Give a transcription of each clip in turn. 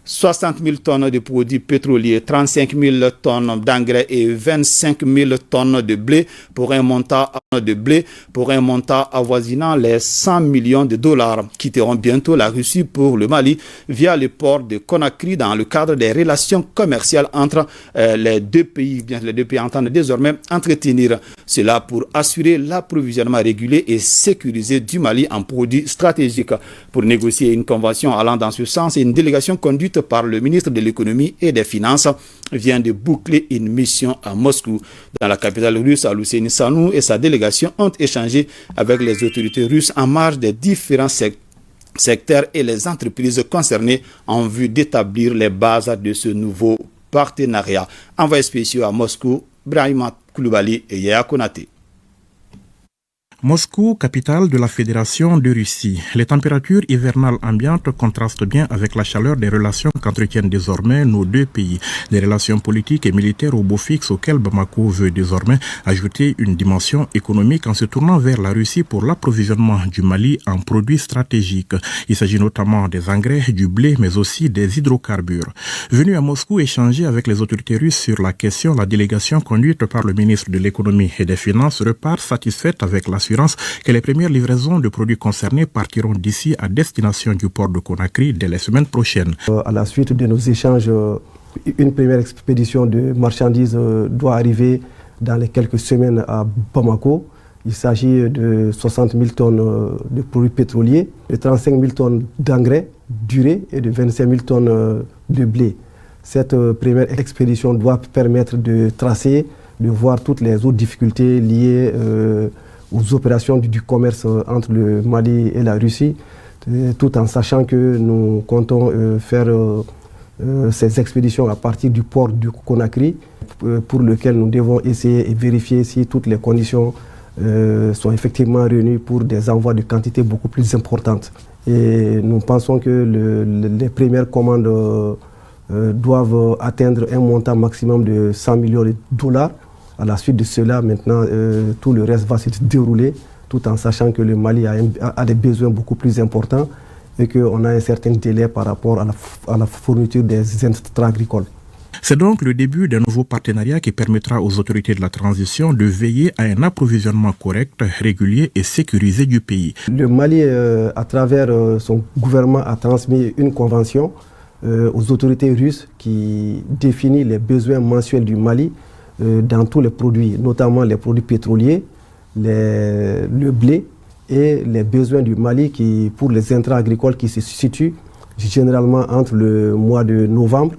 60 000 tonnes de produits pétroliers, 35 000 tonnes d'engrais et 25 000 tonnes de blé pour un montant avoisinant les 100 millions de dollars quitteront bientôt la Russie pour le Mali via le port de Conakry dans le cadre des relations commerciales entre les deux pays. Les deux pays entendent désormais entretenir cela pour assurer l'approvisionnement régulier et sécurisé du Mali en produits stratégiques. Pour négocier une convention allant dans ce sens, une délégation conduite par le ministre de l'économie et des finances vient de boucler une mission à Moscou. Dans la capitale russe, Alousseini Sanou et sa délégation ont échangé avec les autorités russes en marge des différents secteurs et les entreprises concernées en vue d'établir les bases de ce nouveau partenariat. Envoyés spéciaux à Moscou, Brahima Koulibaly et Yaya Konaté. Moscou, capitale de la Fédération de Russie. Les températures hivernales ambiantes contrastent bien avec la chaleur des relations qu'entretiennent désormais nos deux pays. Des relations politiques et militaires au beau fixe auxquelles Bamako veut désormais ajouter une dimension économique en se tournant vers la Russie pour l'approvisionnement du Mali en produits stratégiques. Il s'agit notamment des engrais, du blé, mais aussi des hydrocarbures. Venue à Moscou échanger avec les autorités russes sur la question, la délégation conduite par le ministre de l'économie et des finances repart satisfaite avec l'assurance que les premières livraisons de produits concernés partiront d'ici à destination du port de Conakry dès les semaines prochaines. À la suite de nos échanges, une première expédition de marchandises doit arriver dans les quelques semaines à Bamako. Il s'agit de 60 000 tonnes de produits pétroliers, de 35 000 tonnes d'engrais, d'urée et de 25 000 tonnes de blé. Cette première expédition doit permettre de tracer, de voir toutes les autres difficultés liées aux opérations du commerce entre le Mali et la Russie, tout en sachant que nous comptons faire ces expéditions à partir du port de Conakry, pour lequel nous devons essayer et vérifier si toutes les conditions sont effectivement réunies pour des envois de quantités beaucoup plus importantes. Et nous pensons que les premières commandes doivent atteindre un montant maximum de 100 millions de dollars. À la suite de cela, maintenant, tout le reste va se dérouler, tout en sachant que le Mali a des besoins beaucoup plus importants et qu'on a un certain délai par rapport à la fourniture des intrants agricoles. C'est donc le début d'un nouveau partenariat qui permettra aux autorités de la transition de veiller à un approvisionnement correct, régulier et sécurisé du pays. Le Mali, à travers son gouvernement, a transmis une convention aux autorités russes qui définit les besoins mensuels du Mali dans tous les produits, notamment les produits pétroliers, le blé et les besoins du Mali pour les intrants agricoles qui se situent généralement entre le mois de novembre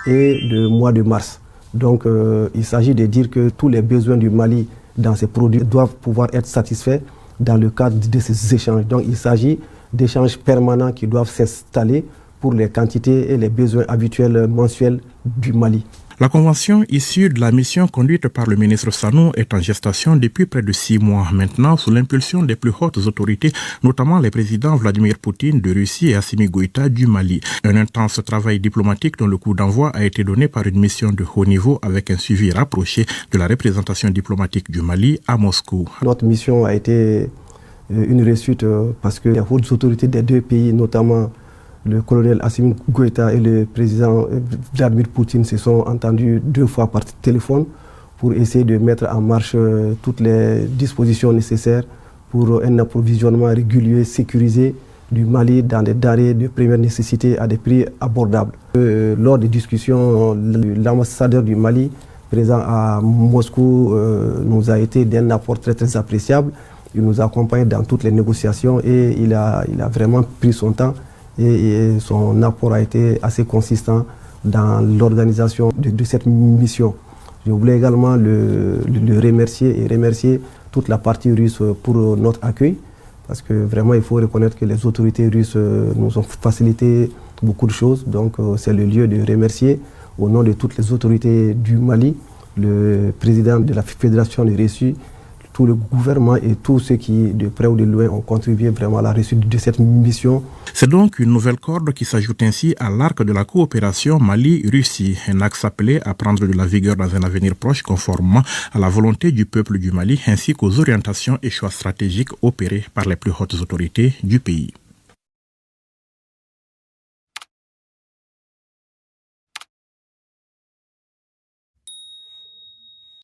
et le mois de mars. Donc il s'agit de dire que tous les besoins du Mali dans ces produits doivent pouvoir être satisfaits dans le cadre de ces échanges. Donc il s'agit d'échanges permanents qui doivent s'installer pour les quantités et les besoins habituels mensuels du Mali. La convention issue de la mission conduite par le ministre Sanou est en gestation depuis près de 6 mois maintenant sous l'impulsion des plus hautes autorités, notamment les présidents Vladimir Poutine de Russie et Assimi Goïta du Mali. Un intense travail diplomatique dont le coup d'envoi a été donné par une mission de haut niveau avec un suivi rapproché de la représentation diplomatique du Mali à Moscou. Notre mission a été une réussite parce que les hautes autorités des deux pays, notamment le colonel Assimi Goïta et le président Vladimir Poutine se sont entendus 2 fois par téléphone pour essayer de mettre en marche toutes les dispositions nécessaires pour un approvisionnement régulier, sécurisé du Mali dans des denrées de première nécessité à des prix abordables. Lors des discussions, l'ambassadeur du Mali présent à Moscou nous a été d'un apport très très appréciable. Il nous a accompagnés dans toutes les négociations et il a vraiment pris son temps. Et son apport a été assez consistant dans l'organisation de cette mission. Je voulais également le remercier et remercier toute la partie russe pour notre accueil, parce que vraiment il faut reconnaître que les autorités russes nous ont facilité beaucoup de choses. Donc c'est le lieu de remercier au nom de toutes les autorités du Mali, le président de la Fédération de Russie, tout le gouvernement et tous ceux qui, de près ou de loin, ont contribué vraiment à la réussite de cette mission. C'est donc une nouvelle corde qui s'ajoute ainsi à l'arc de la coopération Mali-Russie, un axe appelé à prendre de la vigueur dans un avenir proche conformément à la volonté du peuple du Mali ainsi qu'aux orientations et choix stratégiques opérés par les plus hautes autorités du pays.